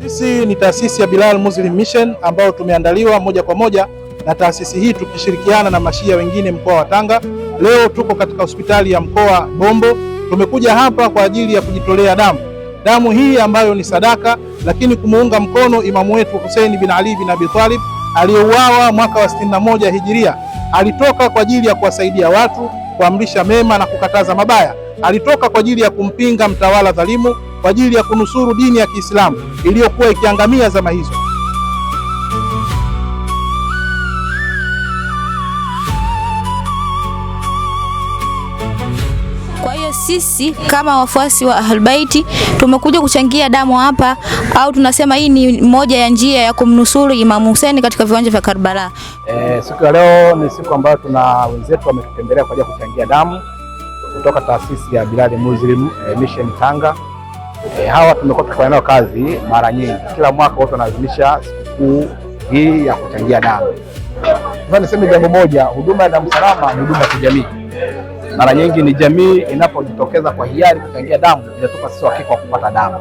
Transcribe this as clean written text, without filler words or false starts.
Sisi ni taasisi ya Bilal Muslim Mission ambayo tumeandaliwa moja kwa moja na taasisi hii tukishirikiana na mashia wengine mkoa wa Tanga. Leo tuko katika hospitali ya mkoa Bombo. Tumekuja hapa kwa ajili ya kujitolea damu. Damu hii ambayo ni sadaka, lakini kumuunga mkono imamu wetu Hussein bin Ali bin Abi Talib aliyeuawa mwaka wa 61 Hijiria. Alitoka kwa ajili ya kuwasaidia watu, kuamrisha mema na kukataza mabaya. Alitoka kwa ajili ya kumpinga mtawala dhalimu, kwa ajili ya kunusuru dini ya Kiislamu iliyokuwa ikiangamia zama hizo. Kwa hiyo sisi kama wafuasi wa Ahlulbaiti tumekuja kuchangia damu hapa, au tunasema hii ni moja ya njia ya kumnusuru Imam Hussein katika viwanja vya Karbala. Siku ya leo ni siku ambayo tuna wenzetu wametutembelea kwa ajili ya kuchangia damu kutoka taasisi ya Bilal Muslim Mission Tanga. Hawa tumekuwa tukifanya nao kazi mara nyingi. Kila mwaka watu wanaadhimisha sikukuu hii ya kuchangia damu. Niseme jambo moja, huduma ya damu salama ni huduma ya kijamii. Mara nyingi ni jamii inapojitokeza kwa hiari kuchangia damu, inatupa sisi uhakika wa kupata damu.